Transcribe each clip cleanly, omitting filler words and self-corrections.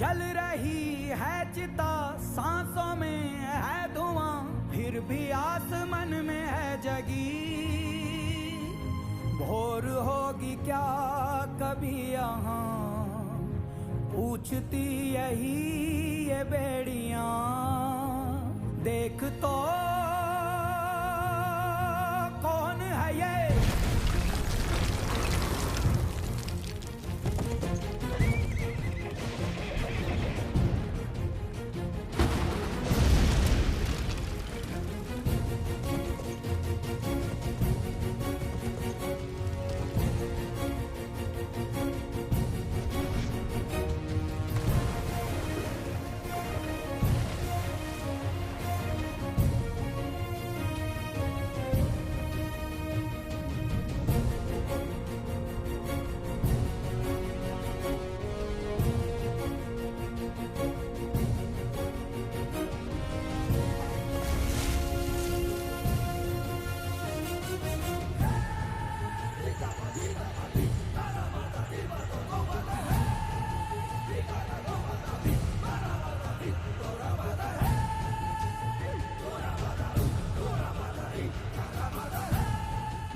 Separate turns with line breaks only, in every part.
जल रही है चिता, सांसों में है धुआं, फिर भी आसमान में है जगी। भोर होगी क्या कभी यहाँ, पूछती यही ये बेड़ियां। देख तो कौन है ये,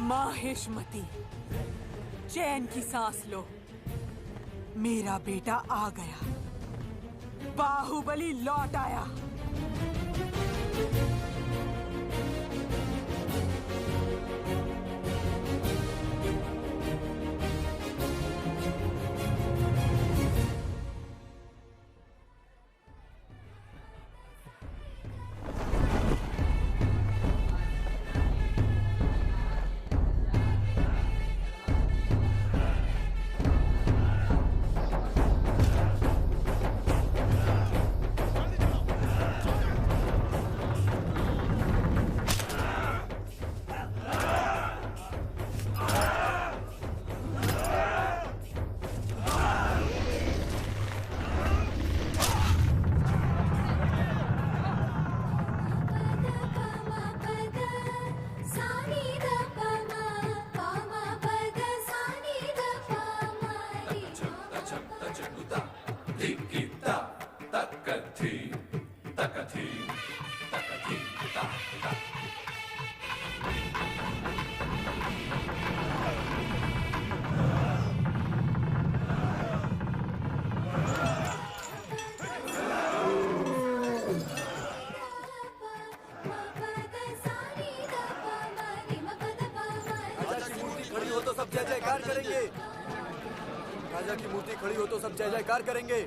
माहेशमती, चैन की सांस लो। मेरा बेटा आ गया, बाहुबली लौट आया।
राजा की मूर्ति खड़ी हो तो सब जय जयकार करेंगे।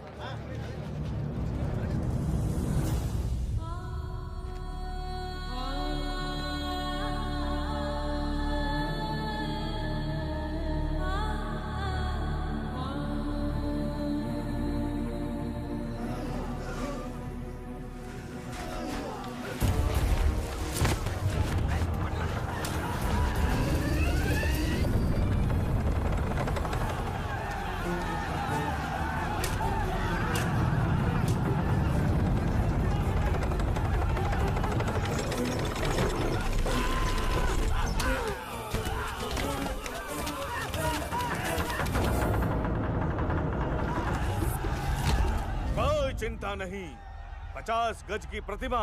चिंता नहीं, 50 गज की प्रतिमा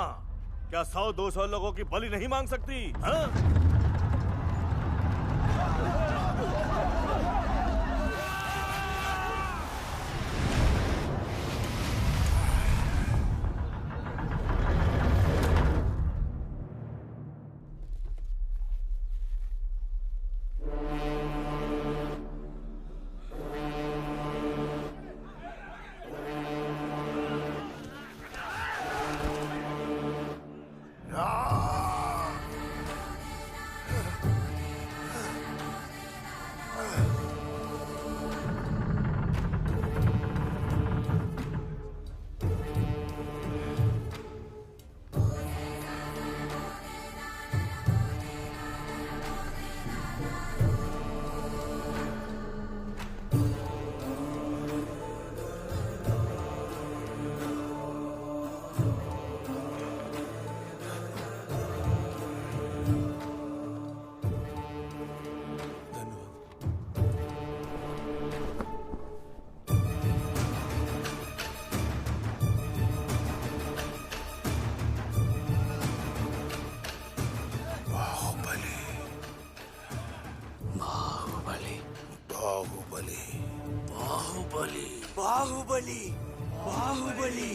क्या 100-200 लोगों की बलि नहीं मांग सकती? हाँ?
बाहुबली, बाहुबली।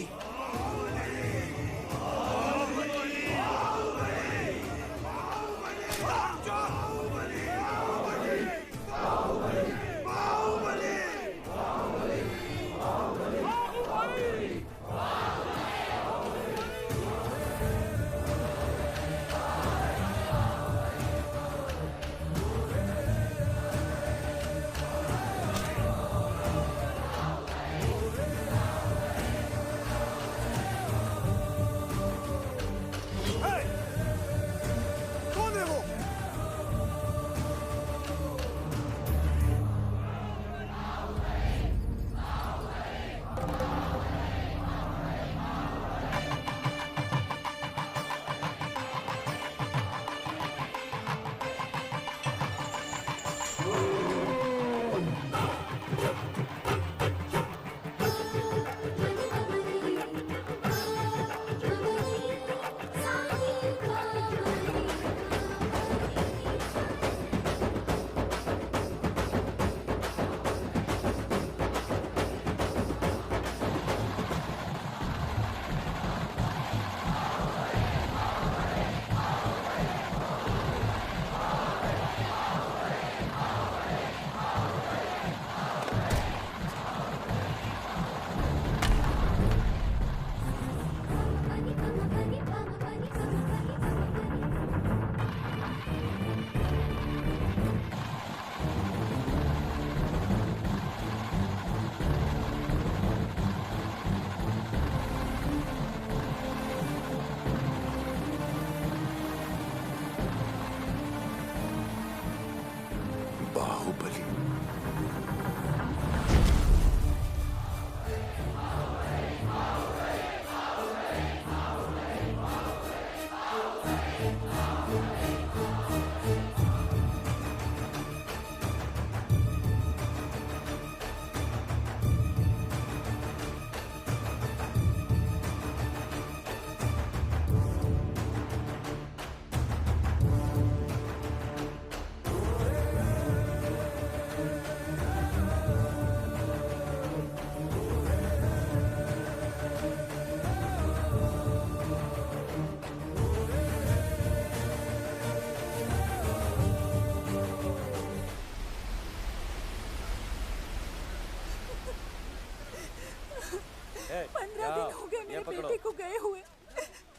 मेरे बेटे को गए हुए,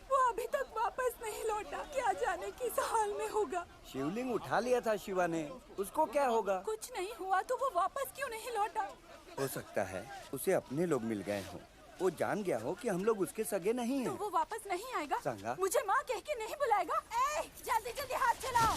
वो अभी तक वापस नहीं लौटा। क्या जाने किस हाल में होगा।
शिवलिंग उठा लिया था शिवा ने, उसको क्या होगा?
कुछ नहीं हुआ तो वो वापस क्यों नहीं लौटा?
हो सकता है उसे अपने लोग मिल गए हों। वो जान गया हो कि हम लोग उसके सगे नहीं हैं।
तो वो वापस नहीं आएगा?
संगा?
मुझे माँ कह के नहीं बुलाएगा? जल्दी जल्दी हाथ चलाओ।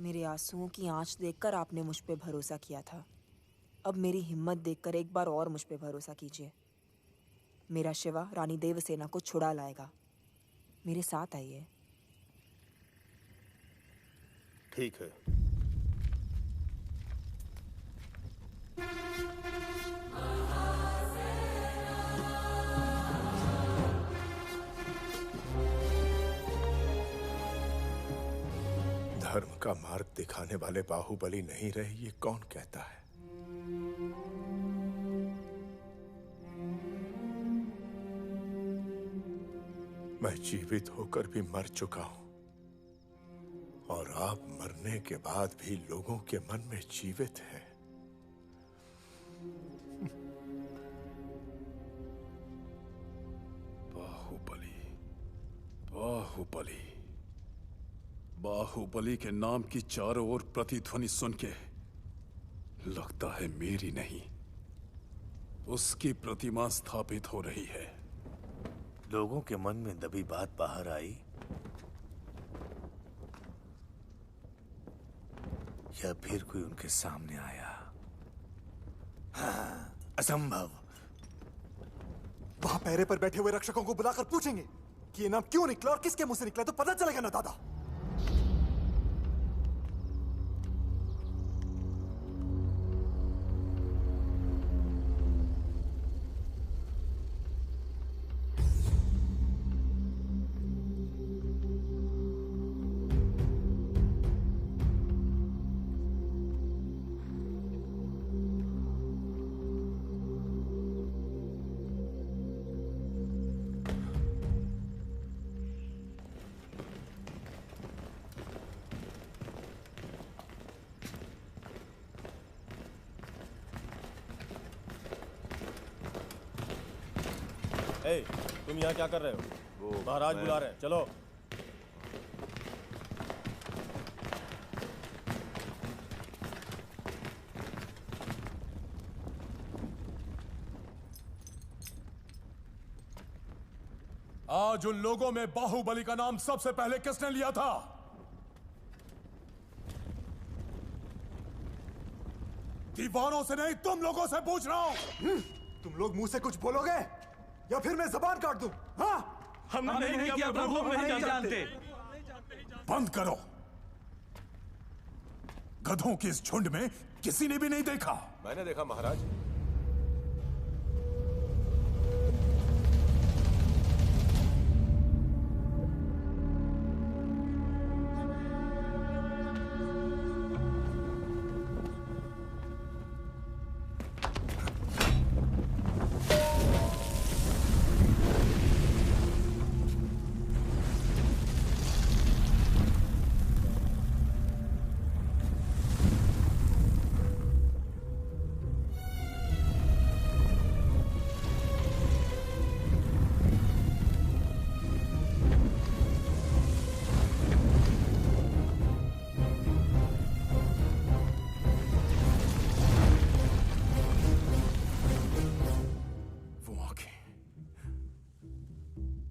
मेरे आंसुओं की आंच देखकर आपने मुझ पे भरोसा किया था। अब मेरी हिम्मत देखकर एक बार और मुझ पे भरोसा कीजिए। मेरा शिवा रानी देवसेना को छुड़ा लाएगा। मेरे साथ आइए।
ठीक है।
धर्म का मार्ग दिखाने वाले बाहुबली नहीं रहे, ये कौन कहता है? मैं जीवित होकर भी मर चुका हूं और आप मरने के बाद भी लोगों के मन में जीवित हैं।
बाहुबली, बाहुबली, बाहुबली के नाम की चारों ओर प्रतिध्वनि सुन के लगता है मेरी नहीं, उसकी प्रतिमा स्थापित हो रही है।
लोगों के मन में दबी बात बाहर आई या फिर कोई उनके सामने आया? हाँ, असंभव।
वहां पहरे पर बैठे हुए रक्षकों को बुलाकर पूछेंगे कि ये नाम क्यों निकला और किसके मुंह से निकला, तो पता चलेगा ना दादा।
तुम यहाँ क्या कर रहे हो? महाराज बुला रहे हैं, चलो।
आज उन लोगों में बाहुबली का नाम सबसे पहले किसने लिया था? दीवानों से नहीं, तुम लोगों से पूछ रहा हूं।
तुम लोग मुंह से कुछ बोलोगे या फिर मैं जबान काट दूं? हाँ?
हमने नहीं किया प्रभु, हम नहीं जानते।
बंद करो। गधों के इस झुंड में किसी ने भी नहीं देखा।
मैंने देखा महाराज।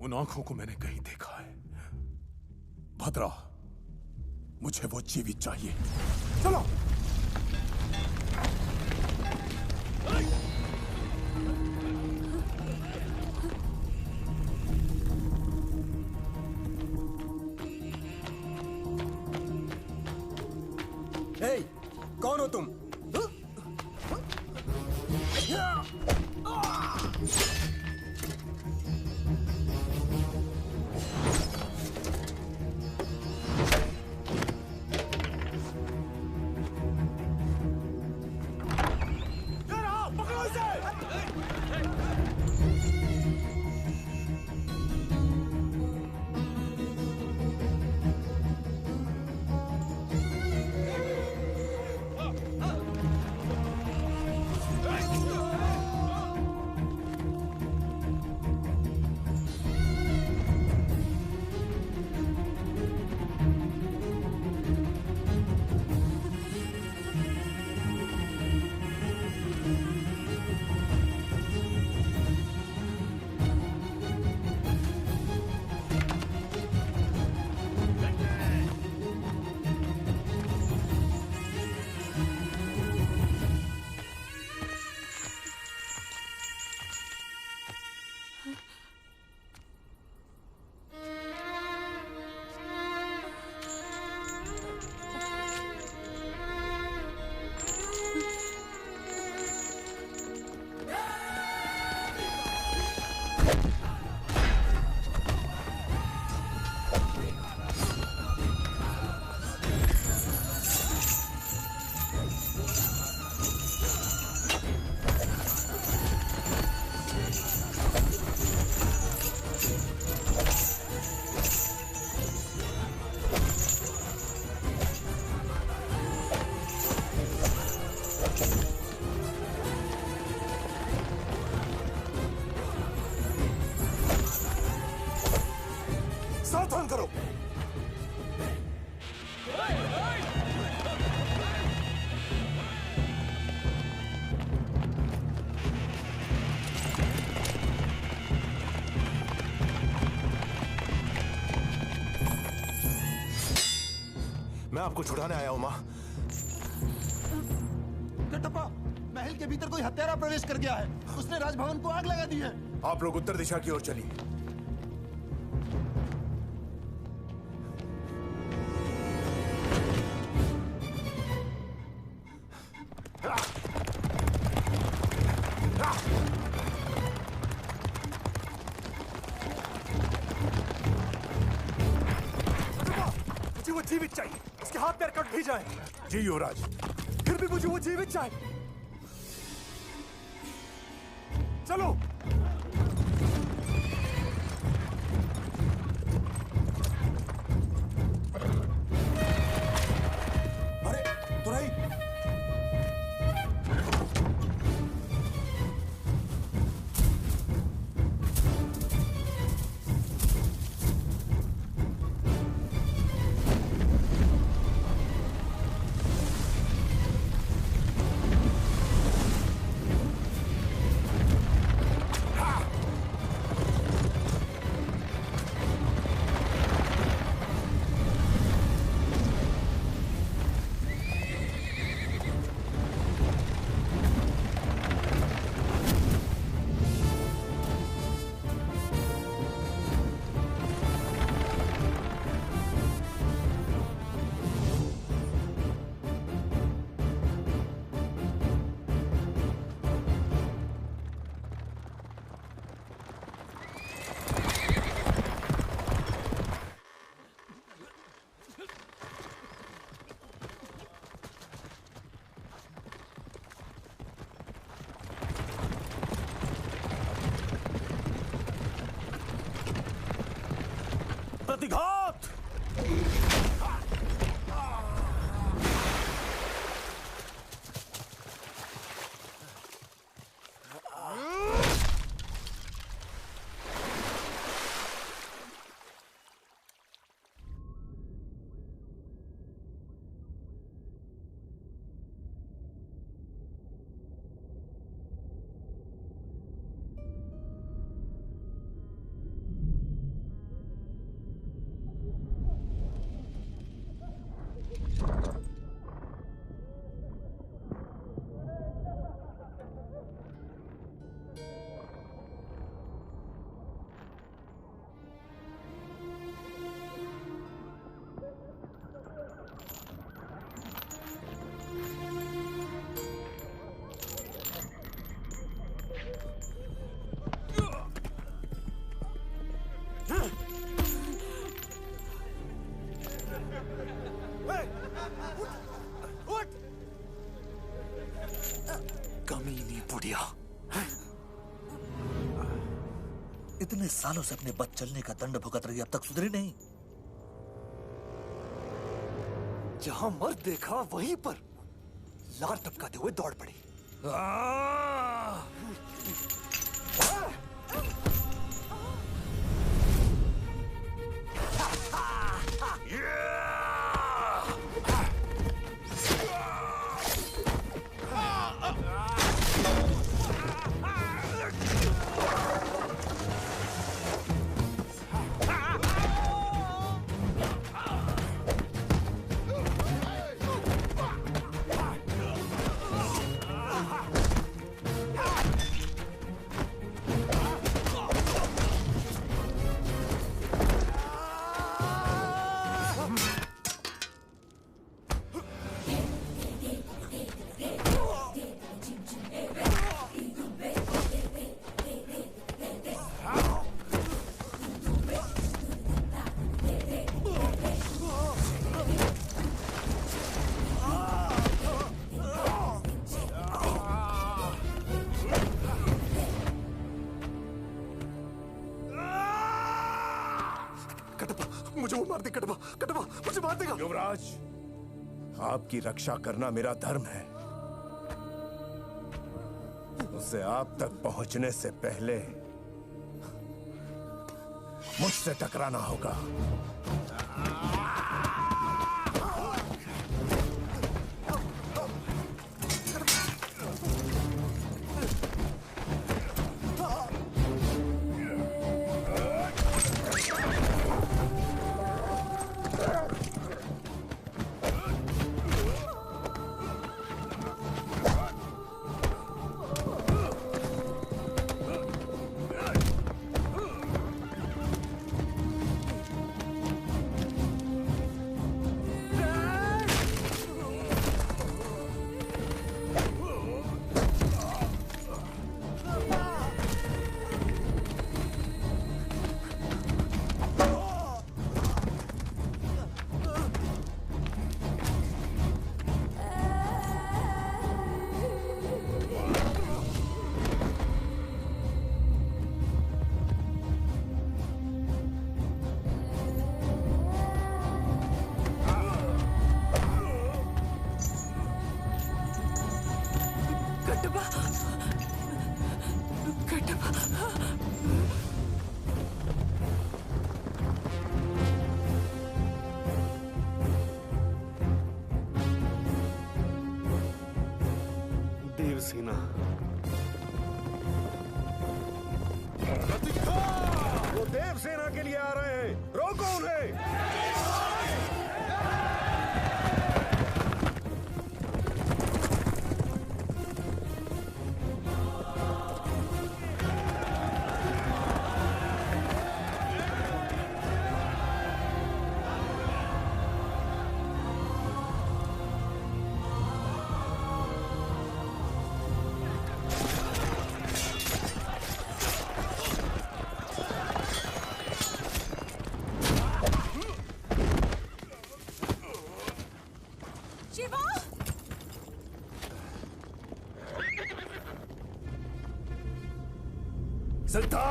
उन आंखों को मैंने कहीं देखा है। भद्रा, मुझे वो जीवित चाहिए।
चलो।
हे, कौन हो तुम?
सावधान करो। मैं आपको छुड़ाने आया हूं मां।
कटप्पा, महल के भीतर कोई हत्यारा प्रवेश कर गया है। उसने राजभवन को आग लगा दी है।
आप लोग उत्तर दिशा की ओर चलिए।
मुझे वो जीवित चाहिए। इसके हाथ पैर कट भी जाए।
जी युवराज।
फिर भी मुझे वो जीवित चाहिए। चलो।
अरे तुरई,
प्रतिघात।
कमीनी बुढ़िया, इतने सालों से अपने बद चलने का दंड भुगत रही, अब तक सुधरी नहीं। जहां मर्द देखा वहीं पर लार टपकाते हुए दौड़ पड़ी।
मुझे वो मार दे, कटवा कटवा मुझे मार देगा। युवराज, आपकी रक्षा करना मेरा धर्म है। उसे आप तक पहुंचने से पहले मुझसे टकराना होगा।
देवसेना, वो देवसेना के लिए आ रहे हैं, रोको उन्हें। सिद्धा!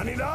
अनिला!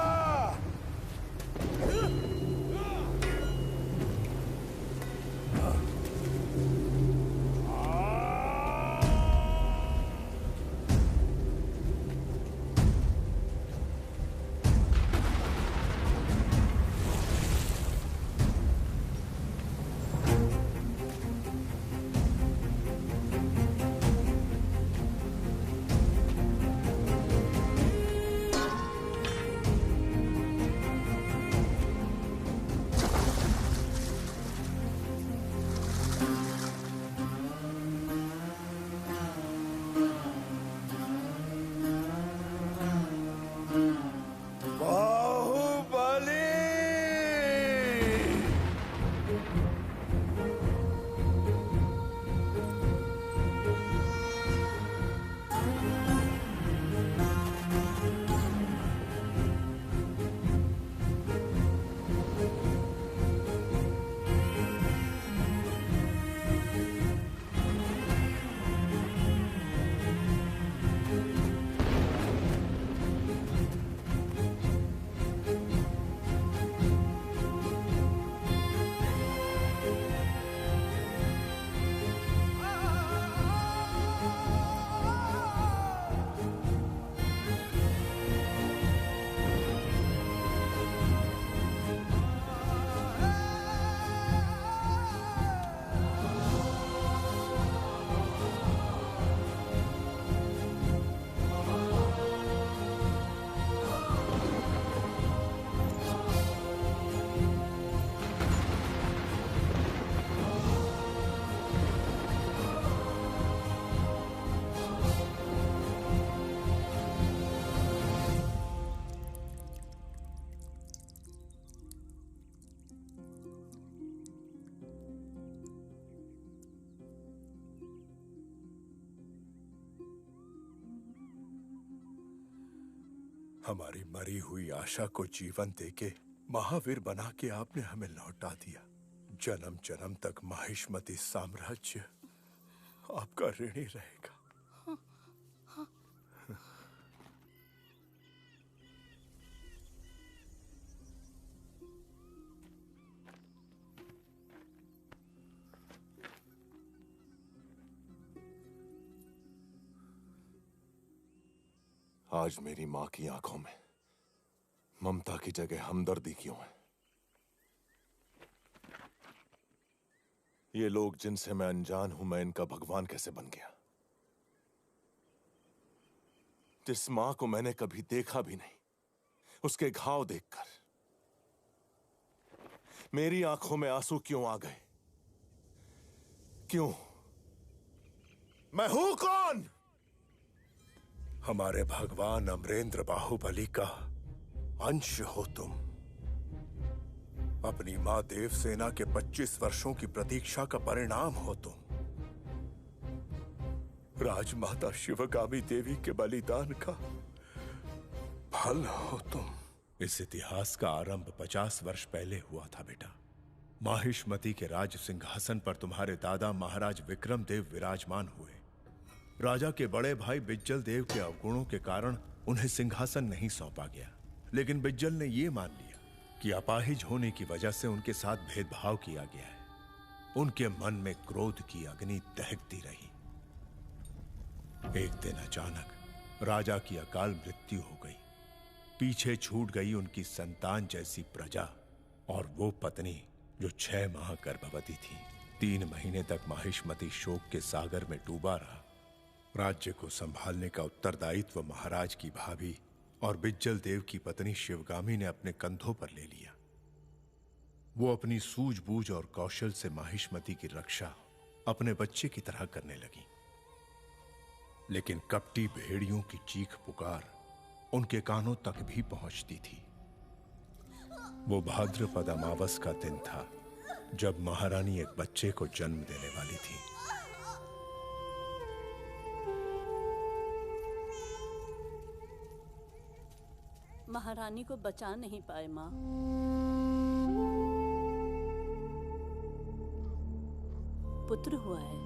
हमारी मरी हुई आशा को जीवन देके महावीर बना के आपने हमें लौटा दिया। जन्म जन्म तक माहिष्मती साम्राज्य आपका ऋणी रहेगा। आज मेरी मां की आंखों में ममता की जगह हमदर्दी क्यों है? ये लोग जिनसे मैं अनजान हूं, मैं इनका भगवान कैसे बन गया? जिस मां को मैंने कभी देखा भी नहीं, उसके घाव देखकर मेरी आंखों में आंसू क्यों आ गए? क्यों? मैं हूं कौन? हमारे भगवान अमरेंद्र बाहुबली का अंश हो तुम। अपनी मां देवसेना के 25 वर्षों की प्रतीक्षा का परिणाम हो तुम। राजमाता शिवगामी देवी के बलिदान का फल हो तुम। इस इतिहास का आरंभ 50 वर्ष पहले हुआ था बेटा। माहिष्मती के राज सिंहासन पर तुम्हारे दादा महाराज विक्रम देव विराजमान हुए। राजा के बड़े भाई बिज्जल देव के अवगुणों के कारण उन्हें सिंहासन नहीं सौंपा गया, लेकिन बिज्जल ने यह मान लिया कि अपाहिज होने की वजह से उनके साथ भेदभाव किया गया है। उनके मन में क्रोध की अग्नि दहकती रही। एक दिन अचानक राजा की अकाल मृत्यु हो गई। पीछे छूट गई उनकी संतान जैसी प्रजा और वो पत्नी जो 6 माह गर्भवती थी। 3 महीने तक माहिष्मती शोक के सागर में डूबा रहा। राज्य को संभालने का उत्तरदायित्व महाराज की भाभी और बिज्जल देव की पत्नी शिवगामी ने अपने कंधों पर ले लिया। वो अपनी सूझबूझ और कौशल से माहिष्मती की रक्षा अपने बच्चे की तरह करने लगी। लेकिन कपटी भेड़ियों की चीख पुकार उनके कानों तक भी पहुंचती थी। वो भाद्रपद अमावस का दिन था जब महारानी एक बच्चे को जन्म देने वाली थी।
महारानी को बचा नहीं पाए माँ। पुत्र हुआ है।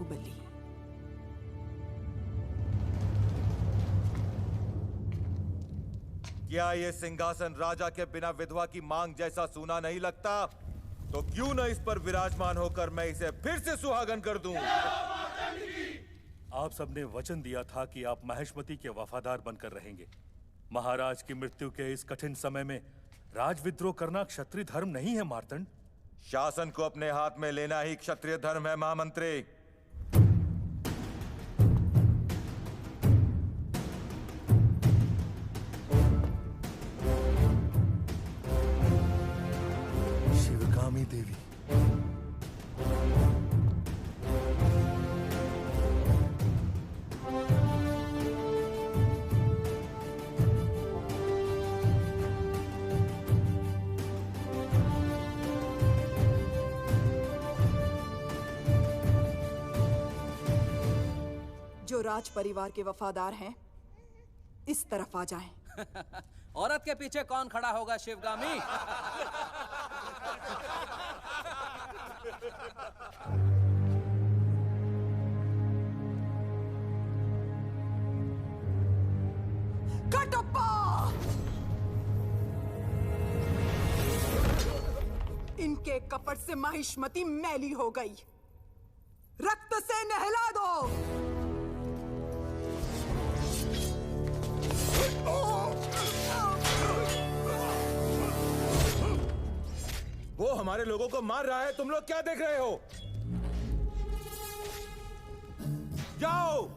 बाहुबली।
क्या ये सिंहासन राजा के बिना विधवा की मांग जैसा सूना नहीं लगता? तो क्यों न इस पर विराजमान होकर मैं इसे फिर से सुहागन कर दूं?
आप सबने वचन दिया था कि आप महेशमती के वफादार बनकर रहेंगे। महाराज की मृत्यु के इस कठिन समय में राजविद्रोह करना क्षत्रिय धर्म नहीं है मार्तंड।
शासन को अपने हाथ में लेना ही क्षत्रिय धर्म है महामंत्री।
शिवगामी देवी,
जो राज परिवार के वफादार हैं, इस तरफ आ जाएं।
औरत के पीछे कौन खड़ा होगा शिवगामी?
कटप्पा! इनके कपट से महिष्मती मैली हो गई। रक्त से नहला दो।
वो हमारे लोगों को मार रहा है, तुम लोग क्या देख रहे हो? जाओ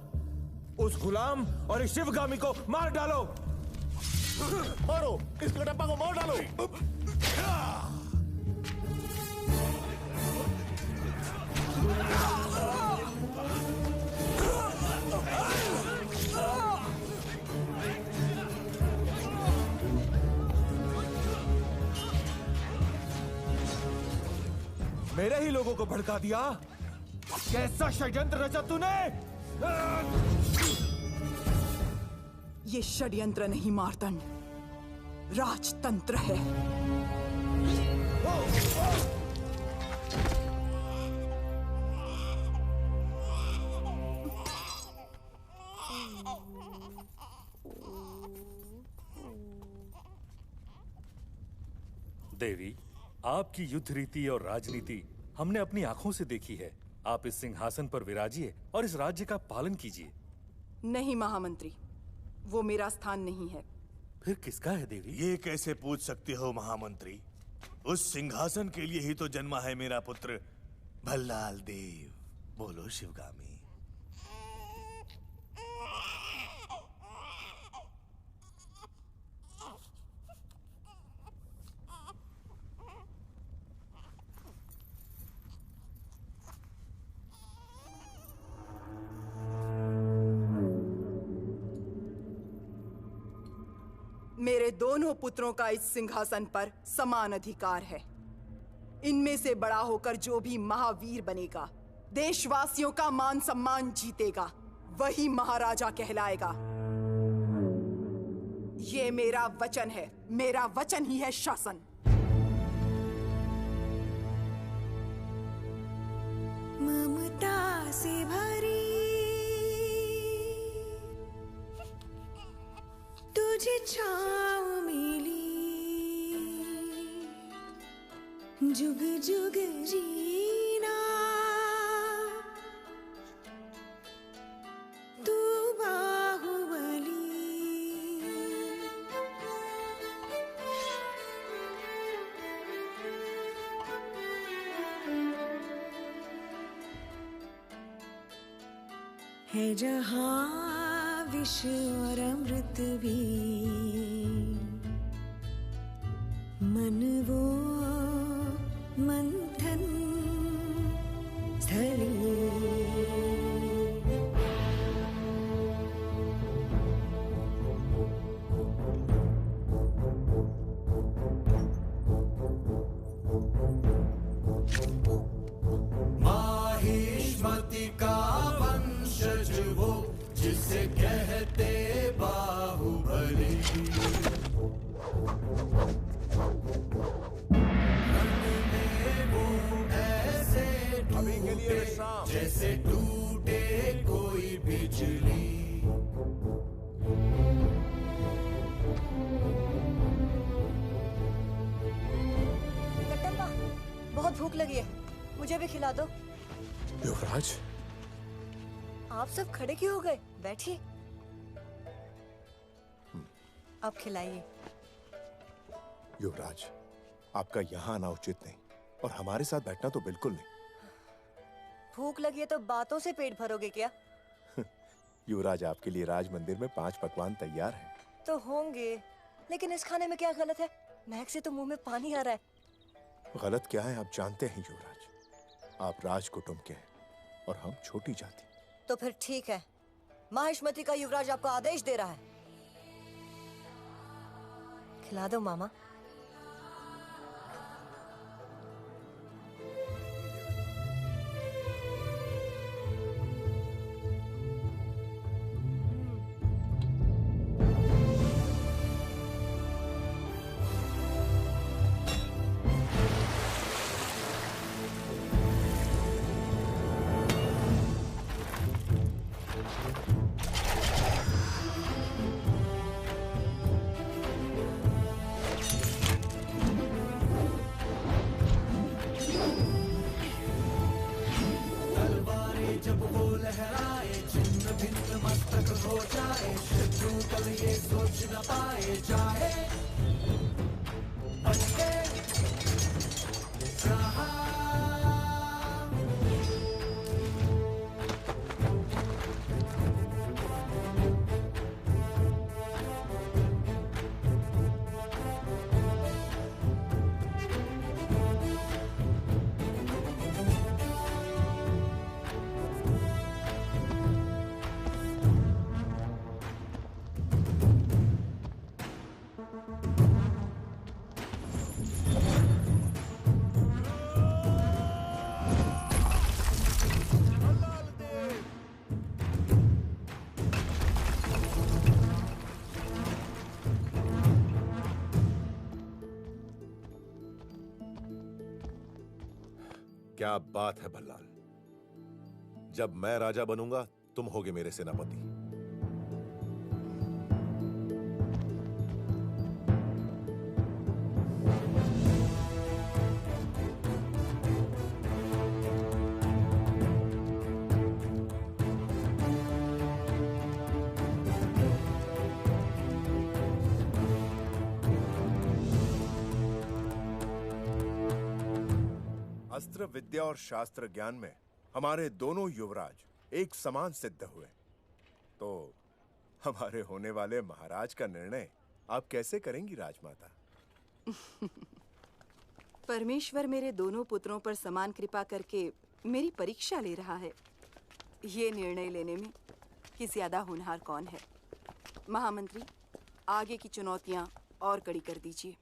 उस गुलाम और इस शिवगामी को मार डालो।
मारो इस कटप्पा को, मार डालो।
मेरे ही लोगों को भड़का दिया। कैसा षड्यंत्र रचा तूने?
ये षड्यंत्र नहीं मार्तंड, राजतंत्र है।
देवी, आपकी युद्ध रीति और राजनीति हमने अपनी आंखों से देखी है। आप इस सिंहासन पर विराजिए और इस राज्य का पालन कीजिए।
नहीं महामंत्री, वो मेरा स्थान नहीं है।
फिर किसका है देवी?
ये कैसे पूछ सकते हो महामंत्री? उस सिंहासन के लिए ही तो जन्मा है मेरा पुत्र भल्लाल देव। बोलो शिवगामी।
मेरे दोनों पुत्रों का इस सिंहासन पर समान अधिकार है। इनमें से बड़ा होकर जो भी महावीर बनेगा, देशवासियों का मान सम्मान जीतेगा, वही महाराजा कहलाएगा। ये मेरा वचन है, मेरा वचन ही है शासन।
ममता से भरी तुझे छाँव मिली, जुग जुग जीना तू बाहुबली। है जहाँ विष और अमृत भी, मन वो मंथन स्थली।
माहिष्मति का वंशज वो, जिसे कहते बाहुबली। मन में वो ऐसे डूबे जैसे
भूख लगी है, मुझे भी खिला दो।
युवराज,
आप सब खड़े क्यों हो गए? बैठिए। आप खिलाइए।
युवराज, आपका यहाँ आना उचित नहीं और हमारे साथ बैठना तो बिल्कुल नहीं।
भूख लगी है तो बातों से पेट भरोगे क्या?
युवराज, आपके लिए राज मंदिर में 5 पकवान तैयार हैं।
तो होंगे, लेकिन इस खाने में क्या गलत है? महक से तो मुंह में पानी आ रहा है।
गलत क्या है आप जानते हैं युवराज। आप राज कुटुंब के हैं और हम छोटी जाति।
तो फिर ठीक है, माहिष्मती का युवराज आपको आदेश दे रहा है। खिला दो मामा।
जब वो लहराए, छिन्न भिन्न मस्तक हो जाए, शत्रु कल ये सोच न पाए, जाए बनके जहां।
क्या बात है भल्लाल, जब मैं राजा बनूंगा तुम होगे मेरे सेनापति।
अस्त्र विद्या और शास्त्र ज्ञान में हमारे दोनों युवराज एक समान सिद्ध हुए, तो हमारे होने वाले महाराज का निर्णय आप कैसे करेंगी राजमाता?
परमेश्वर मेरे दोनों पुत्रों पर समान कृपा करके मेरी परीक्षा ले रहा है। ये निर्णय लेने में कि ज्यादा होनहार कौन है। महामंत्री, आगे की चुनौतियां और कड़ी कर दीजिए।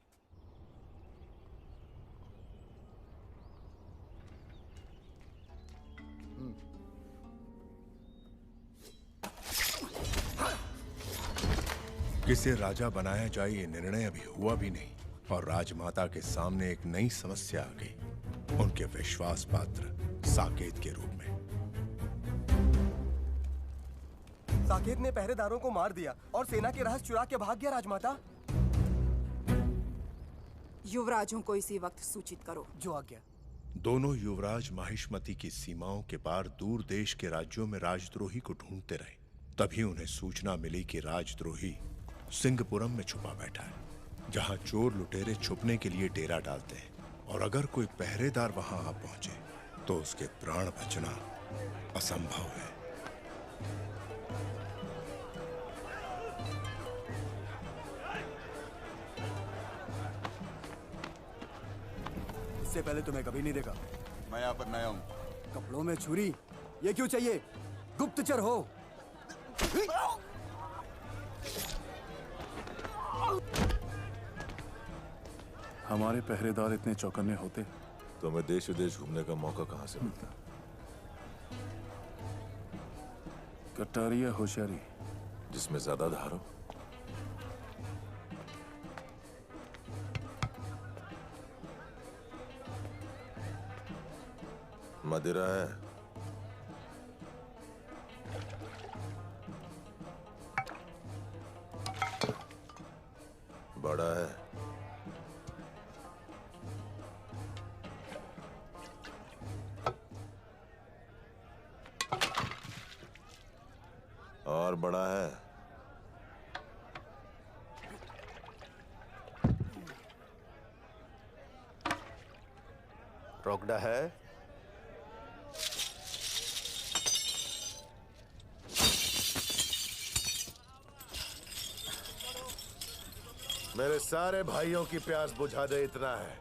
किसे राजा बनाया जाए ये निर्णय अभी हुआ भी नहीं और राजमाता के सामने एक नई समस्या आ गई, उनके विश्वास पात्र साकेत के रूप में।
साकेत ने पहरेदारों को मार दिया और सेना के रहस्य चुरा के भाग गया राजमाता।
युवराजों को इसी वक्त सूचित करो।
जो आज्ञा।
दोनों युवराज माहिष्मती की सीमाओं के पार दूर देश के राज्यों में राजद्रोही को ढूंढते रहे। तभी उन्हें सूचना मिली कि राजद्रोही सिंहपुरम में छुपा बैठा है, जहां चोर लुटेरे छुपने के लिए डेरा डालते हैं और अगर कोई पहरेदार वहां आ पहुंचे तो उसके प्राण बचना असंभव है।
इससे पहले तुम्हें कभी नहीं देखा।
मैं यहाँ पर नया हूँ।
कपड़ों में छुरी, ये क्यों चाहिए? गुप्तचर हो?
हमारे पहरेदार इतने चौकन्ने होते
तो हमें देश विदेश घूमने का मौका कहां से मिलता?
कटारी या होशियारी,
जिसमें ज्यादा धार हो। मदिरा है? बड़ा है?
बड़ा है। रोकड़ा है? मेरे सारे भाइयों की प्यास बुझा दे, इतना है।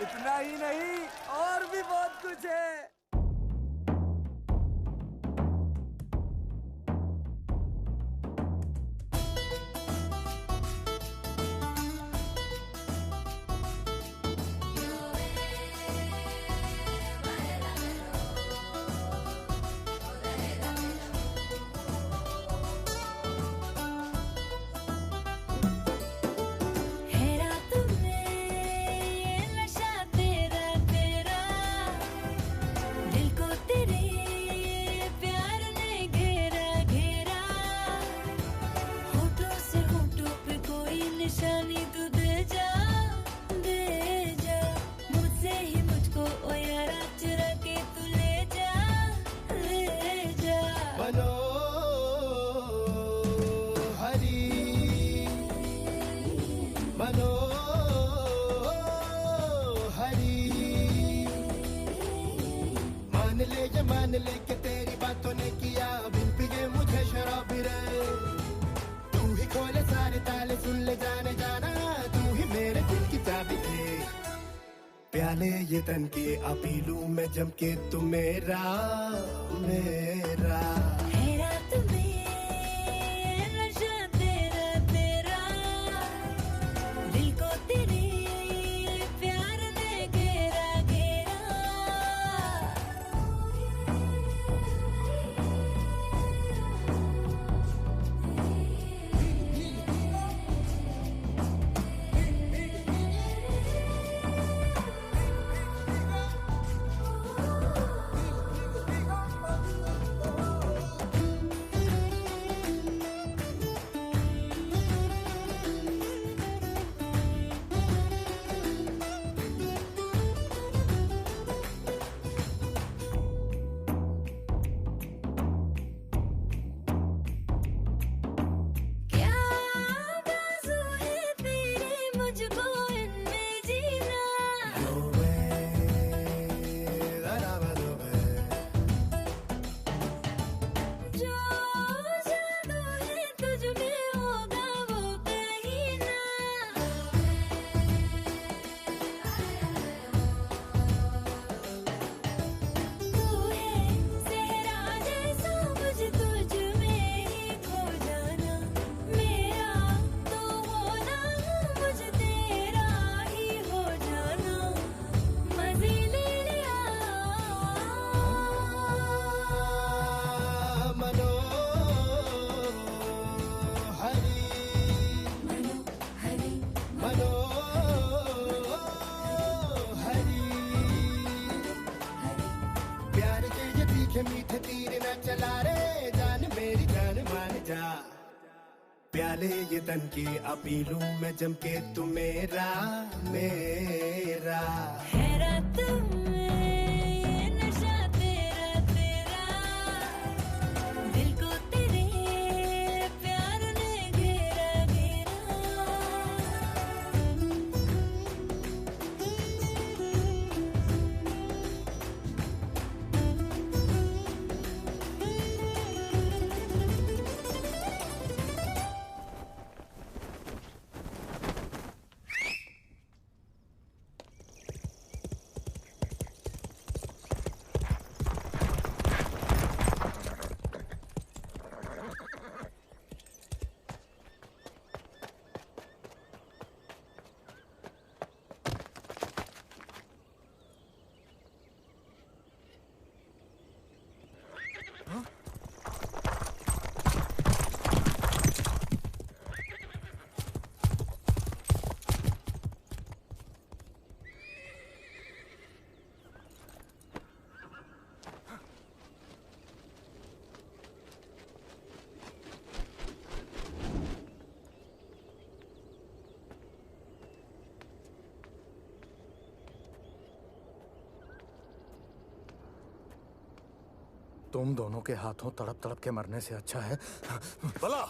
इतना ही नहीं, और भी बहुत कुछ है।
मान ले कि तेरी बातों ने किया बिन पिए मुझे शराब रे। तू ही खोले सारे ताले, सुन ले जाने जाना, तू ही मेरे दिल की चाबी थी। प्याले ये तन के अपी लूं मैं जम के, तू मेरा मेरा मीठे तीर न चला रे, जान मेरी जान मान जा। प्याले ये तन के अपी लूं मैं जम के, तू मेरा मेरा है रात में ये नशा तेरा तेरा, दिल को तेरे प्यार ने घेरा घेरा।
तुम दोनों के हाथों तड़प तड़प के मरने से अच्छा है
भला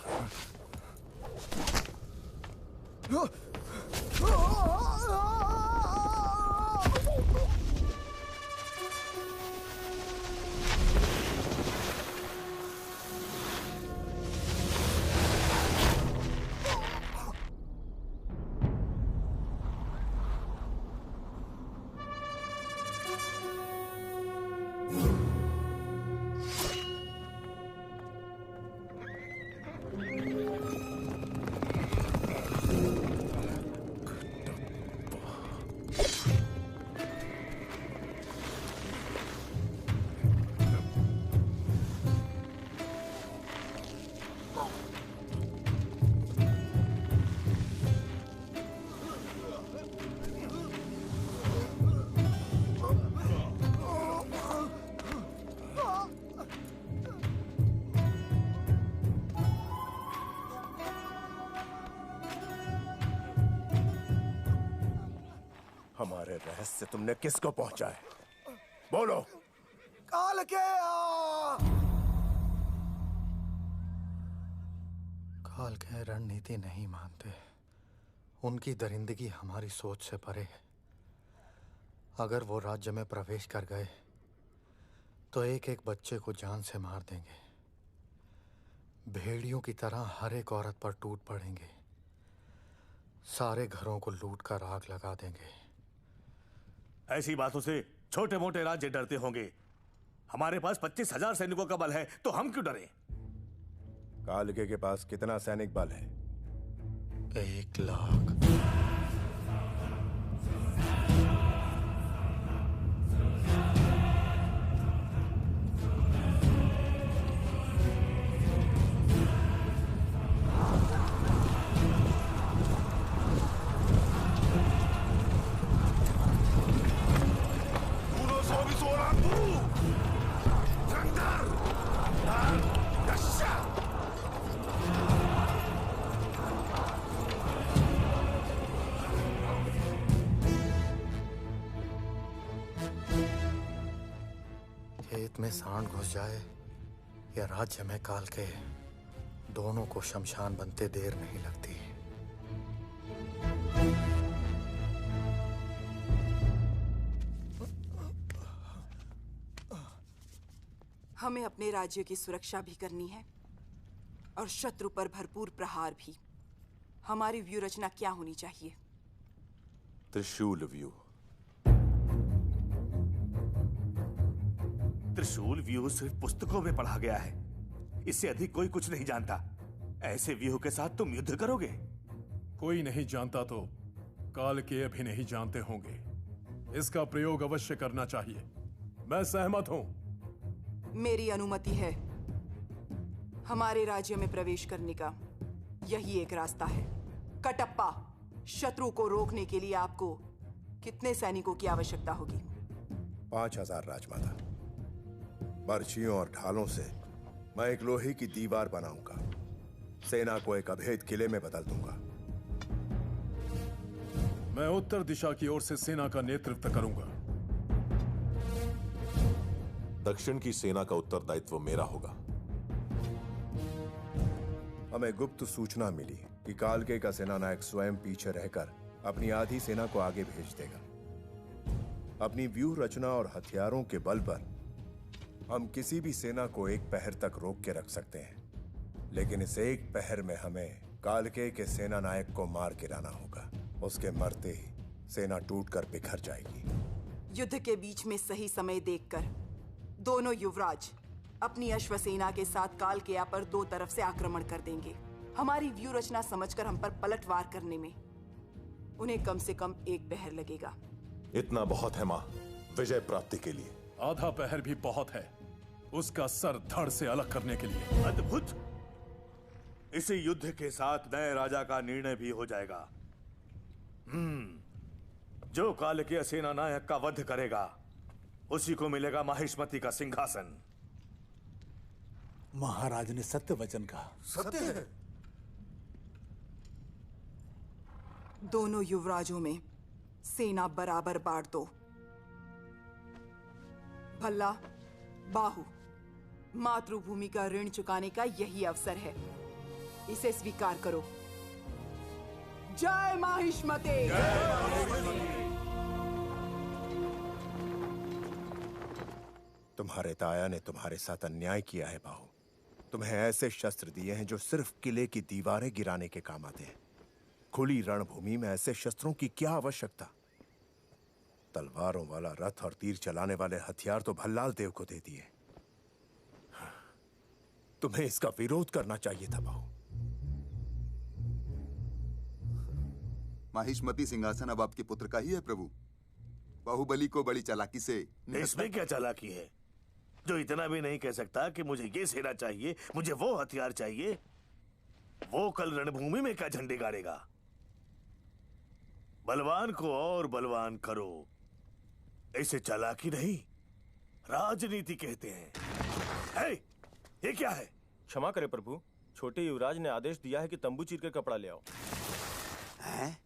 हमारे रहस्य तुमने किसको पहुंचाए? बोलो।
काल के काल के रणनीति नहीं मानते। उनकी दरिंदगी हमारी सोच से परे है। अगर वो राज्य में प्रवेश कर गए तो एक एक बच्चे को जान से मार देंगे। भेड़ियों की तरह हर एक औरत पर टूट पड़ेंगे। सारे घरों को लूट कर आग लगा देंगे।
ऐसी बातों से छोटे मोटे राज्य डरते होंगे। हमारे पास 25,000 सैनिकों का बल है, तो हम क्यों डरें?
कालके के पास कितना सैनिक बल है?
1 लाख। खेत में सांड घुस जाए या राज्य में काल के, दोनों को शमशान बनते देर नहीं लगती।
हमें अपने राज्य की सुरक्षा भी करनी है और शत्रु पर भरपूर प्रहार भी। हमारी व्यू रचना क्या होनी चाहिए?
त्रिशूल व्यू।
त्रिशूल व्यूह सिर्फ पुस्तकों में पढ़ा गया है। इससे अधिक कोई कुछ नहीं जानता। ऐसे व्यूह के साथ तुम युद्ध करोगे?
कोई नहीं जानता तो काल के अभी नहीं जानते होंगे। इसका प्रयोग अवश्य करना चाहिए। मैं सहमत हूं।
मेरी अनुमति है। हमारे राज्य में प्रवेश करने का यही एक रास्ता है। कटप्पा, शत्रु को रोकने के लिए आपको कितने सैनिकों की आवश्यकता होगी?
5,000 राजमाता। बर्छियों और ढालों से मैं एक लोहे की दीवार बनाऊंगा। सेना को एक अभेद किले में बदल दूंगा।
मैं उत्तर दिशा की ओर से सेना का नेतृत्व करूंगा।
दक्षिण की सेना का उत्तरदायित्व मेरा होगा। हमें गुप्त सूचना मिली कि कालके का सेनानायक स्वयं पीछे रहकर अपनी आधी सेना को आगे भेज देगा। अपनी व्यूह रचना और हथियारों के बल पर हम किसी भी सेना को एक पहर तक रोक के रख सकते हैं, लेकिन इस एक पहर में हमें कालके के सेनानायक को मार गिराना होगा। उसके मरते ही सेना टूटकर बिखर जाएगी।
युद्ध के बीच में सही समय देखकर दोनों युवराज अपनी अश्वसेना के साथ कालकेया पर 2 तरफ से आक्रमण कर देंगे। हमारी व्यू रचना समझकर हम पर पलटवार करने में उन्हें कम से कम 1 पहर लगेगा।
इतना बहुत है मां, विजय प्राप्ति के लिए।
आधा पहर भी बहुत है उसका सर धड़ से अलग करने के लिए।
अद्भुत। इसी युद्ध के साथ नए राजा का निर्णय भी हो जाएगा। जो कालकेय सेनानायक का वध करेगा उसी को मिलेगा माहिष्मति का सिंहासन।
महाराज ने सत्य वचन कहा।
सत्य है।
दोनों युवराजों में सेना बराबर बांट दो। भल्ला, बाहु, मातृभूमि का ऋण चुकाने का यही अवसर है। इसे स्वीकार करो। जय माहिष्मते।
तुम्हारे ताया ने तुम्हारे साथ अन्याय किया है बाहु। तुम्हें ऐसे शस्त्र दिए हैं जो सिर्फ किले की दीवारें गिराने के काम आते हैं। खुली रणभूमि में ऐसे शस्त्रों की क्या आवश्यकता? तलवारों वाला रथ और तीर चलाने वाले हथियार तो भल्लाल देव को दे दिए। तुम्हें इसका विरोध करना चाहिए था बाहु।
माहिष्मती सिंहासन अब आपके पुत्र का ही है प्रभु। बाहुबली को बड़ी चालाकी से।
इसमें क्या चालाकी है जो इतना भी नहीं कह सकता कि मुझे ये सेना चाहिए, मुझे वो हथियार चाहिए? वो कल रणभूमि में क्या झंडे गाड़ेगा? बलवान को और बलवान करो, इसे चालाकी नहीं राजनीति कहते हैं। है, ये क्या है?
क्षमा करें प्रभु, छोटे युवराज ने आदेश दिया है कि तंबू चीर कर कपड़ा ले आओ।
हैं?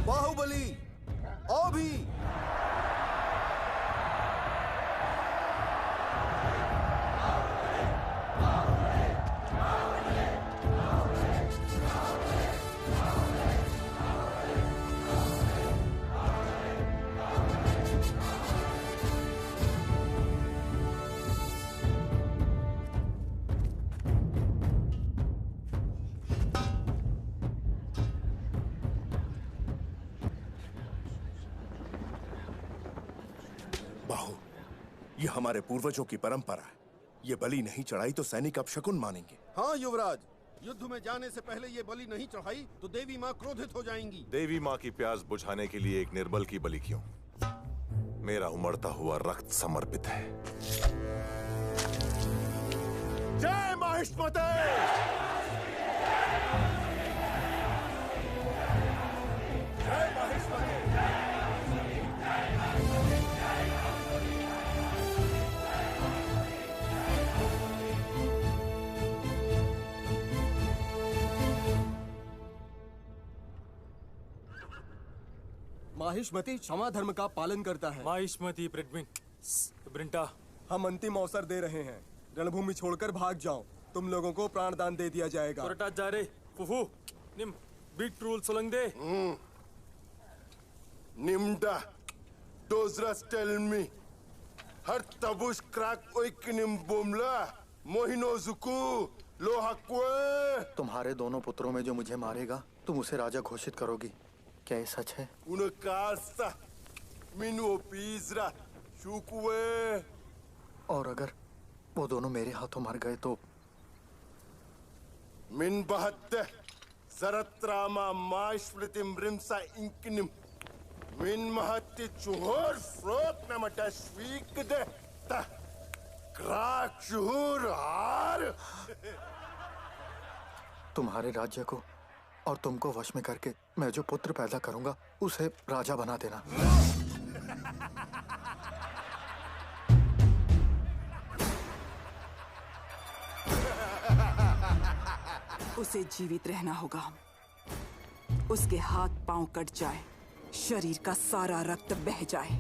बाहुबली आओ भी।
ये हमारे पूर्वजों की परंपरा है। ये बलि नहीं चढ़ाई तो सैनिक अपशकुन मानेंगे।
हाँ युवराज, युद्ध में जाने से पहले ये बलि नहीं चढ़ाई तो देवी माँ क्रोधित हो जाएंगी।
देवी माँ की प्यास बुझाने के लिए एक निर्बल की बलि क्यों? मेरा उमड़ता हुआ रक्त समर्पित है।
जय माहिष्मते। जय माहिष्मते।
माहिष्मती क्षमा धर्म का पालन करता है।
माहिष्मती ब्रिंटा,
हम अंतिम अवसर दे रहे हैं। रणभूमि छोड़कर भाग जाओ, तुम लोगों को प्राणदान दे दिया जाएगा।
जा रे फुफू निम बीट रूल सोलंग दे।
निम्डा डोजरस टेल मी हर तबुश क्रैक ओइक निम बोमला मोहिनो जुकू लोहाक्वे।
तुम्हारे दोनों पुत्रों में जो मुझे मारेगा तुम उसे राजा घोषित करोगी, क्या ये सच है?
उनकास्ता मिनो पीजरा शुकुए।
और अगर वो दोनों मेरे हाथों मर गए तो?
मिन बहत्ते सरत्रामा माश्वृतिम रिमसा इंकिनिम मिन महत्ति चुहोर फ्रोत नमटा स्वीक दे ता
तुम्हारे राज्य को और तुमको वश में करके मैं जो पुत्र पैदा करूंगा उसे राजा बना देना।
उसे जीवित रहना होगा। उसके हाथ पांव कट जाए, शरीर का सारा रक्त बह जाए,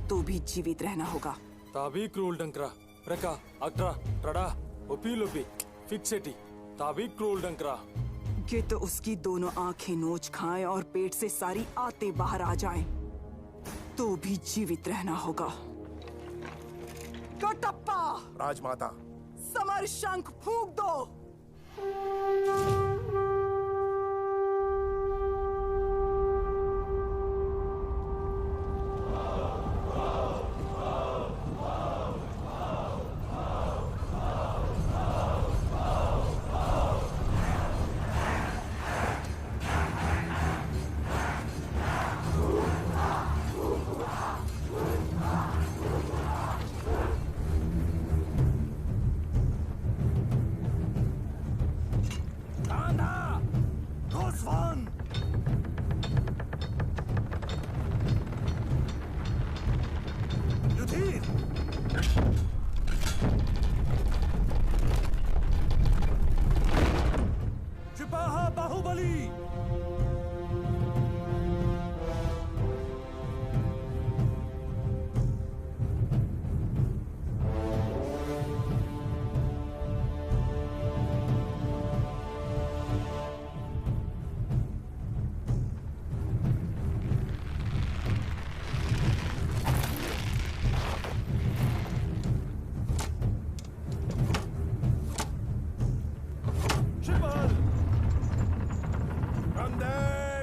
तो भी जीवित रहना होगा।
ताबी क्रूल डंकरा प्रका अक्ट्रा ट्रडा ओपी फिक्सेटी ताबी क्रूल डंकरा।
ये तो उसकी दोनों आंखें नोच खाएं और पेट से सारी आतें बाहर आ जाएं, तो भी जीवित रहना होगा। कटप्पा!
राजमाता,
समर शंख फूंक दो।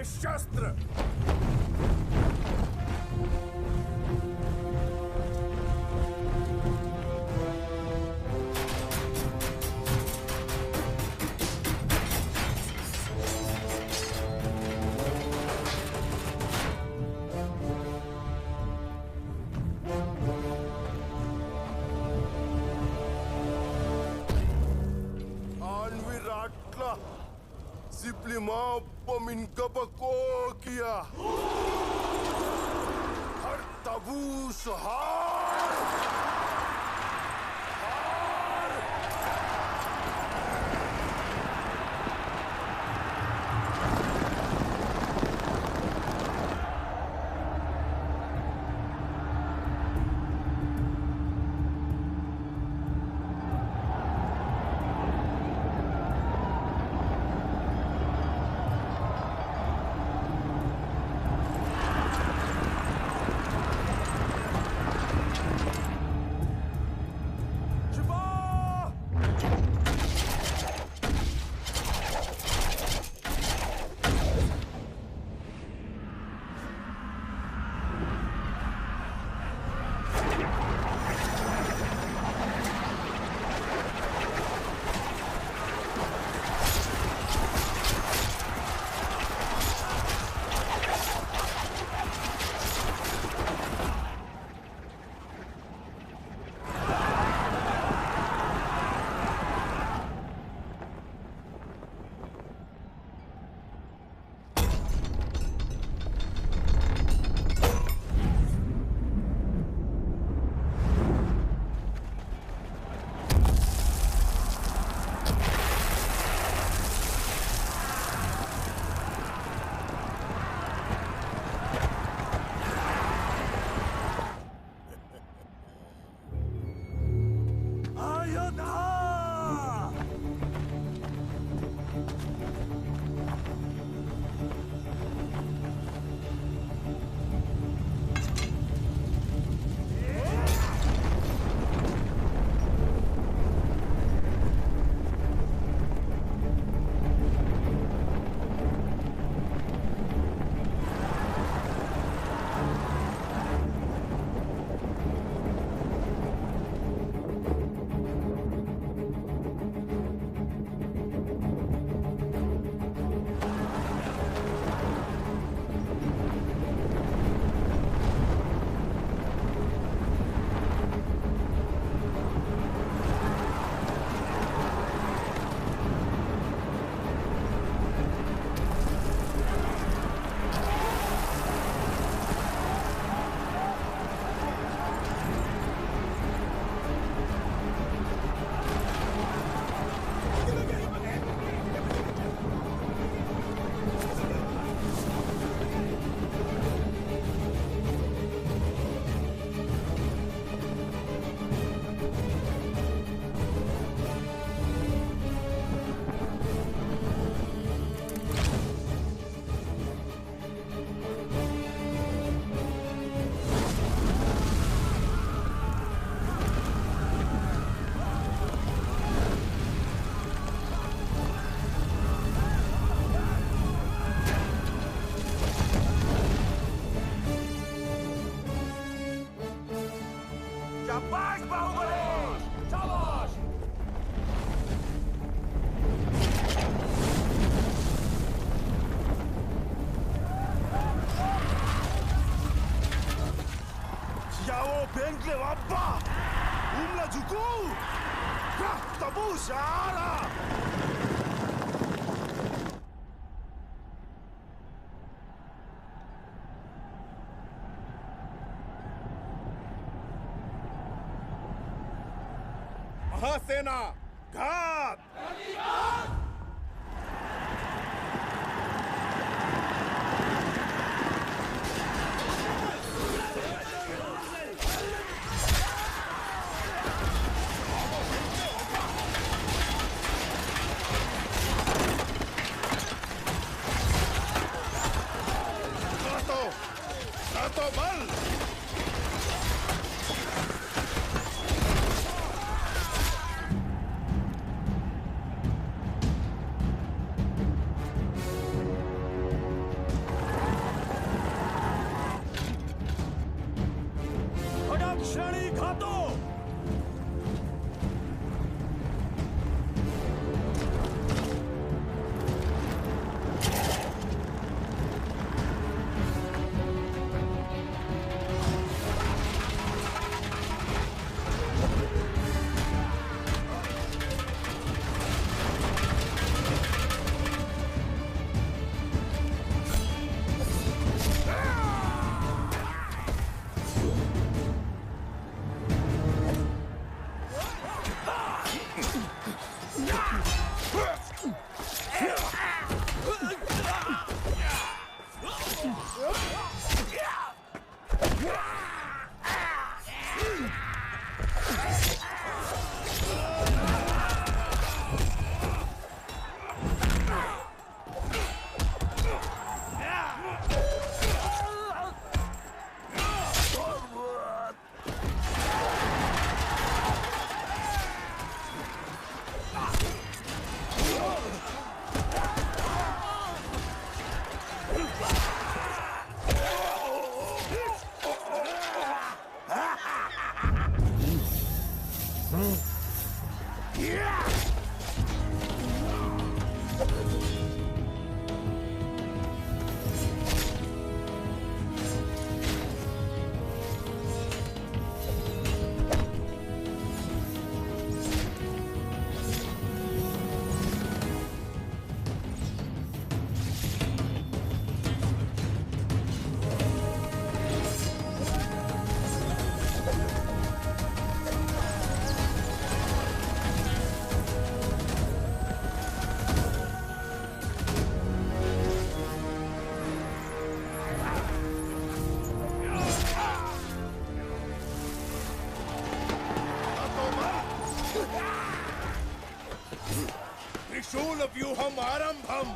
शस्त्र Anviratla Ziplima Pominkapakokia Har Tabu Sahar
शाबाश बाहुबली, शाबाश। Ciao, Bengle Wappa! Umla Juku! Tabu Shara!
महासेना घात!
तो बल खड़ग श्रेणी घातो
त्रिशूलव्यूहम् आरम्भम्।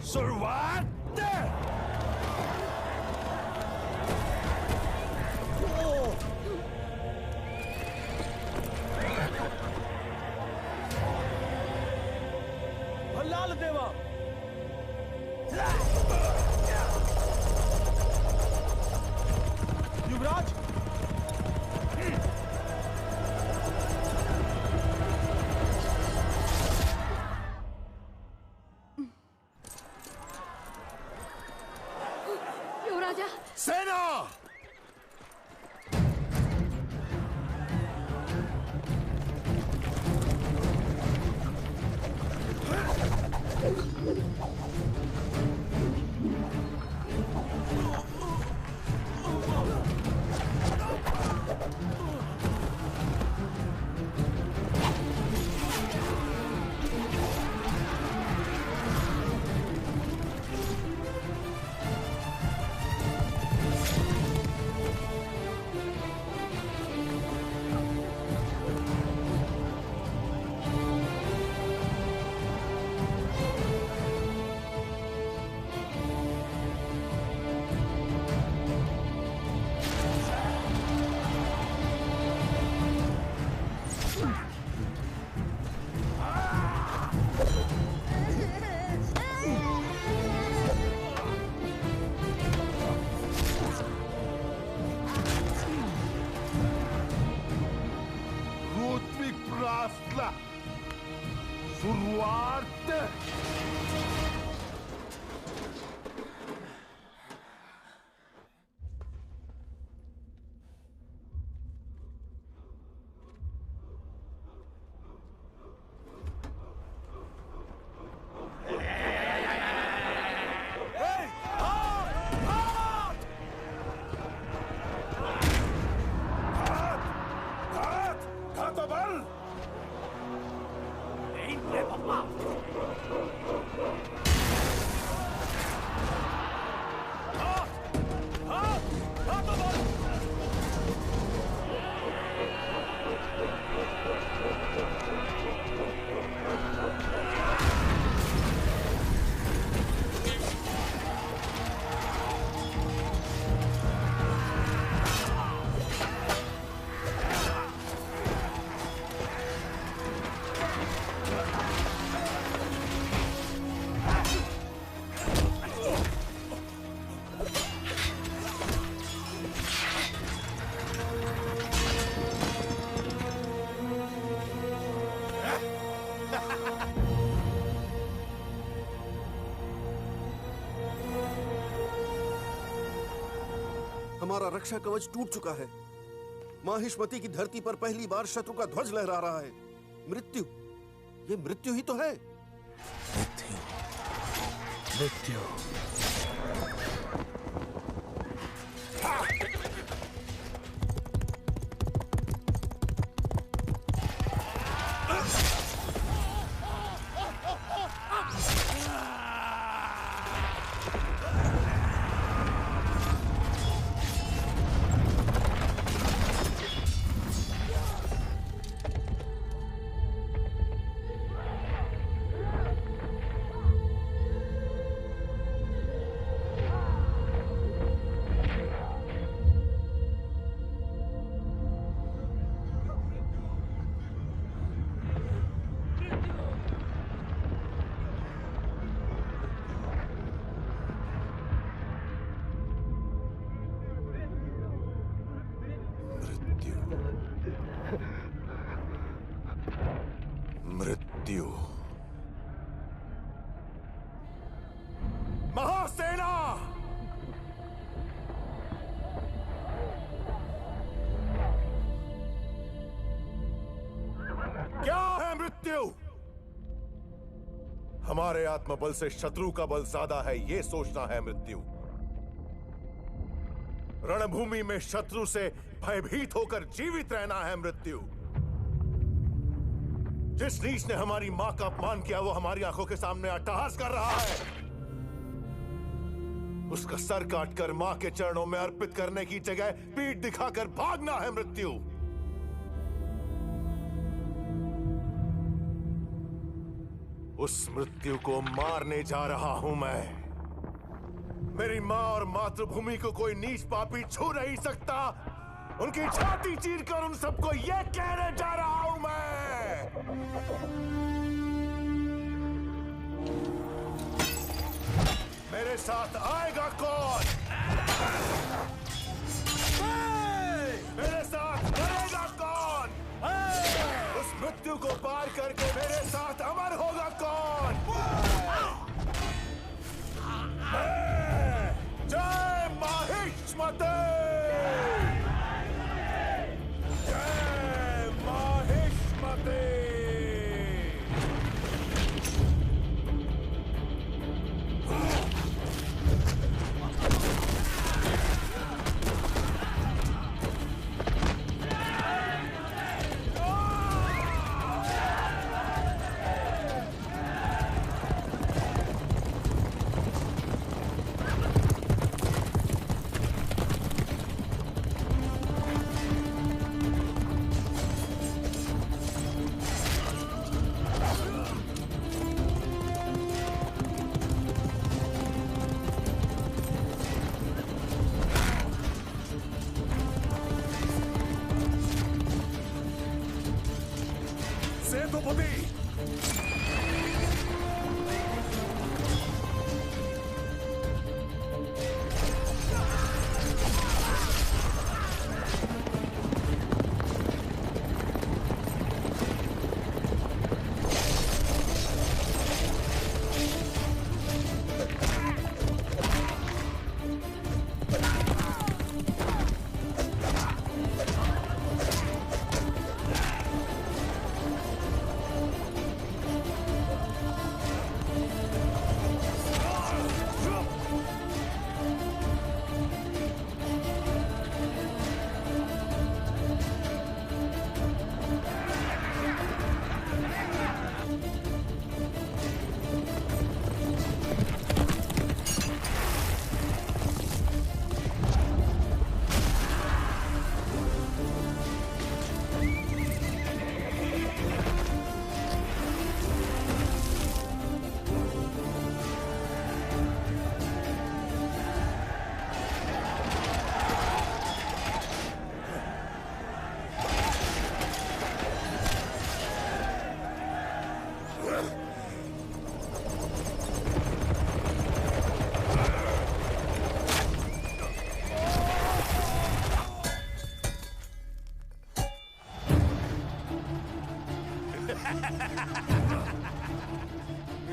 शुरुआत।
भल्लाल देवा। युवराज।
युवराजा।
सेना। शुरुआत।
हमारा रक्षा कवच टूट चुका है। माहिष्मति की धरती पर पहली बार शत्रु का ध्वज लहरा रहा है। मृत्यु, ये मृत्यु ही तो है।
मृत्यु।
मृत्यु।
महासेना।
क्या है मृत्यु? हमारे आत्मबल से शत्रु का बल ज्यादा है, ये सोचना है मृत्यु। रणभूमि में शत्रु से भयभीत होकर जीवित रहना है मृत्यु। जिस नीच ने हमारी मां का अपमान किया वो हमारी आंखों के सामने अट्टहास कर रहा है। उसका सर काटकर मां के चरणों में अर्पित करने की जगह पीठ दिखाकर भागना है मृत्यु।
उस मृत्यु को मारने जा रहा हूं मैं। मेरी माँ और मातृभूमि को कोई नीच पापी छू नहीं सकता। उनकी छाती चीरकर उन सबको यह कहने जा रहा हूं मैं। मेरे साथ आएगा कौन? मेरे साथ करेगा कौन? उस मृत्यु को पार करके मेरे साथ अमर होगा कौन? जय माहिष्मती! जय माहिष्मती!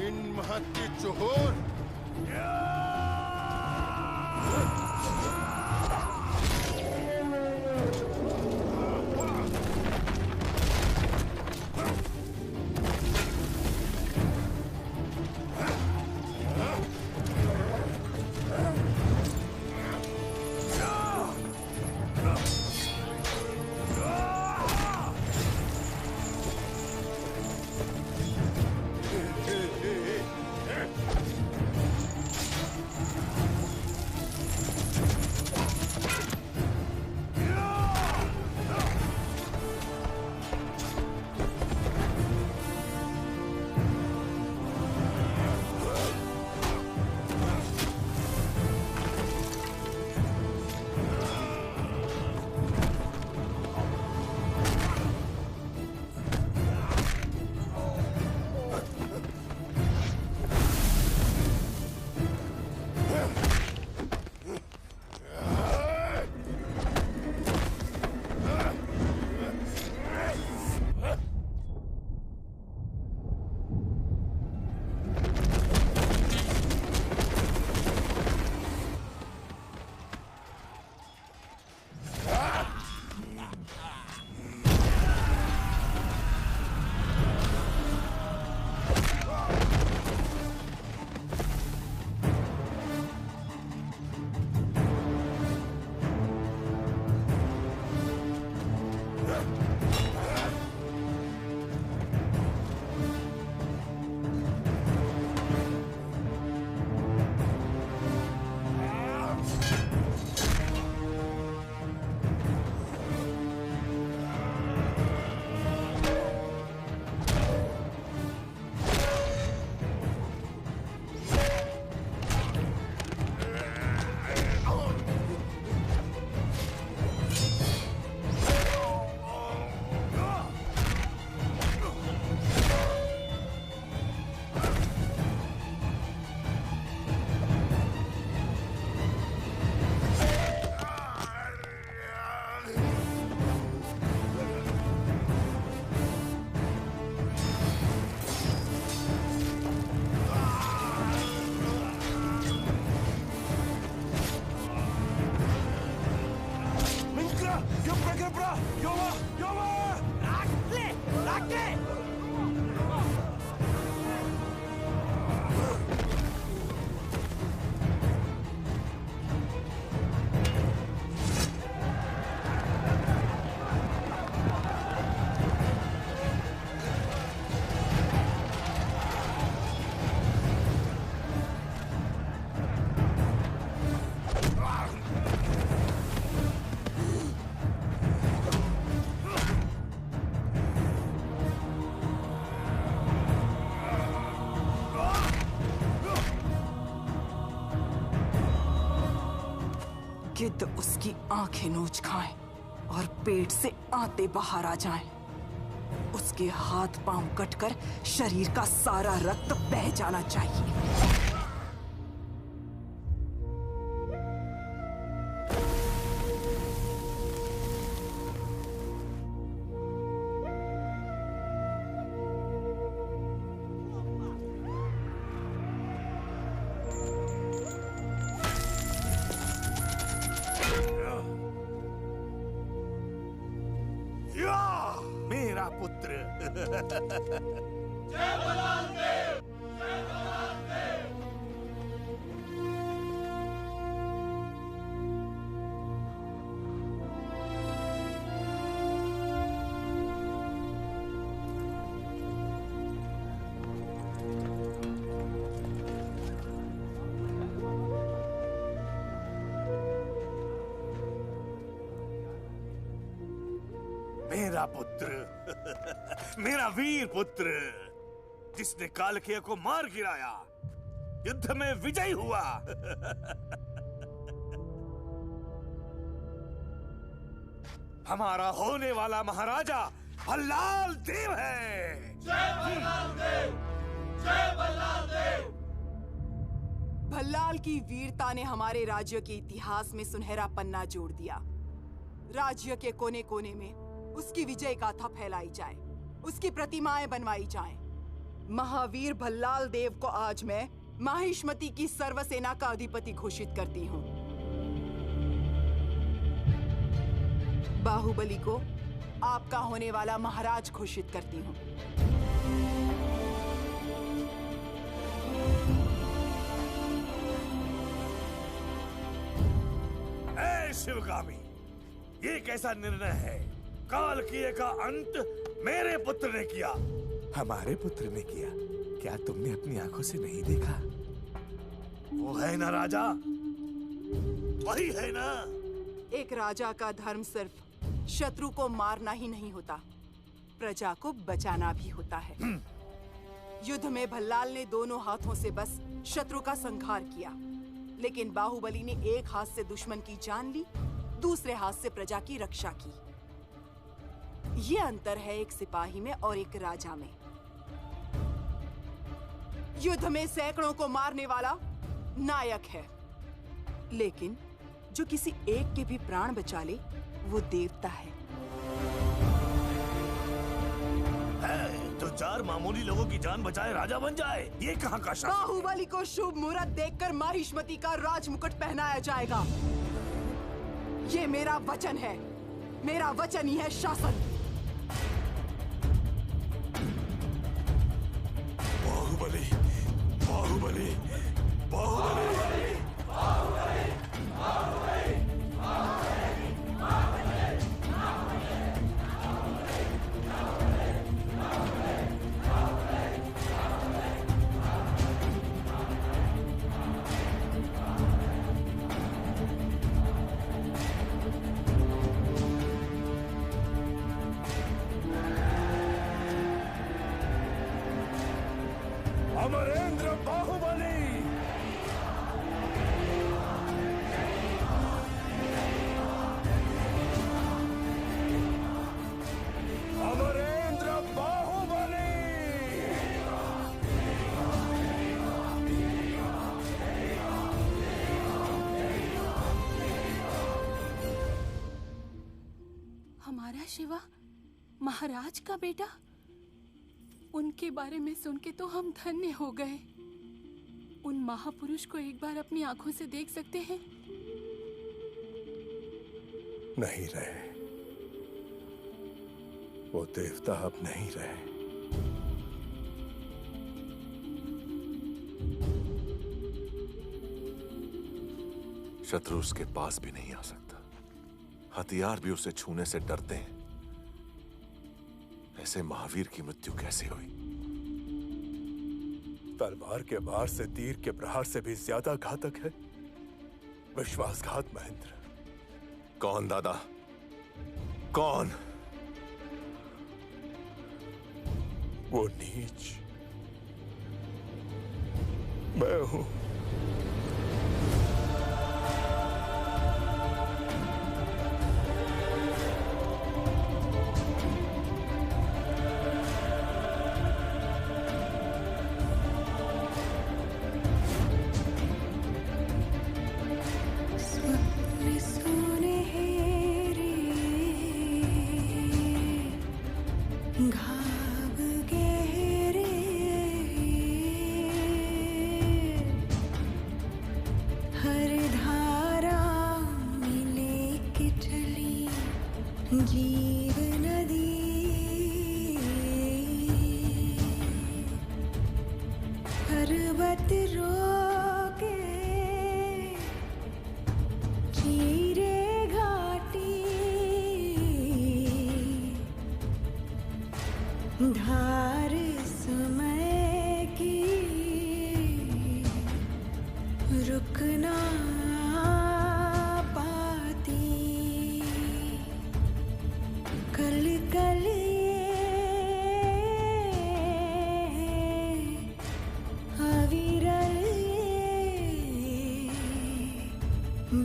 इन महत्ती चोहोर
गिद्ध उसकी आंखें नोच खाएं और पेट से आते बाहर आ जाएं। उसके हाथ पांव कटकर शरीर का सारा रक्त बह जाना चाहिए।
मेरा पुत्र।
जय बलराम देव, जय बलराम देव।
मेरा पुत्र, मेरा वीर पुत्र, जिसने कालकेय को मार गिराया, युद्ध में विजयी हुआ। हमारा होने वाला महाराजा भल्लाल देव है।
जय भल्लाल देव, जय भल्लाल देव।
भल्लाल की वीरता ने हमारे राज्य के इतिहास में सुनहरा पन्ना जोड़ दिया। राज्य के कोने कोने में उसकी विजय गाथा फैलाई जाए, उसकी प्रतिमाएं बनवाई जाएं। महावीर भल्लाल देव को आज मैं माहिष्मती की सर्वसेना का अधिपति घोषित करती हूँ। बाहुबली को आपका होने वाला महाराज घोषित करती हूँ।
ऐ शिवगामी, ये कैसा निर्णय है? कालकेय का अंत मेरे पुत्र ने किया।
हमारे पुत्र ने किया? क्या तुमने अपनी आंखों से नहीं देखा?
वो है ना राजा, वही है ना।
एक राजा का धर्म सिर्फ शत्रु को मारना ही नहीं होता, प्रजा को बचाना भी होता है। युद्ध में भल्लाल ने दोनों हाथों से बस शत्रु का संहार किया, लेकिन बाहुबली ने एक हाथ से दुश्मन की जान ली, दूसरे हाथ से प्रजा की रक्षा की। ये अंतर है एक सिपाही में और एक राजा में। युद्ध में सैकड़ों को मारने वाला नायक है, लेकिन जो किसी एक के भी प्राण बचा ले वो देवता है।
तो चार मामूली लोगों की जान बचाए राजा बन जाए, ये कहाँ का शासन?
बाहुबली को शुभ मुहूर्त देखकर माहिष्मती का राजमुकुट पहनाया जाएगा। ये मेरा वचन है, मेरा वचन ही है शासन।
बाहुबली, बाहुबली, बाहुबली, बाहुबली, बाहुबली, अमरेंद्र बाहुबली। अमरेंद्र बाहुबली।
हमारा शिवा महाराज का बेटा, उनके बारे में सुन के तो हम धन्य हो गए। उन महापुरुष को एक बार अपनी आंखों से देख सकते हैं?
नहीं रहे, वो देवता अब नहीं रहे।
शत्रु उसके पास भी नहीं आ सकता, हथियार भी उसे छूने से डरते हैं। ऐसे महावीर की मृत्यु कैसे हुई?
तलवार के वार से तीर के प्रहार से भी ज्यादा घातक है विश्वासघात महेंद्र।
कौन दादा? कौन?
वो नीच मैं हूं।
धार समय की रुकना पाती, कल कल अविरल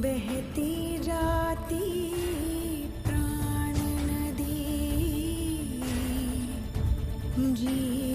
बहती जाती प्राण नदी जी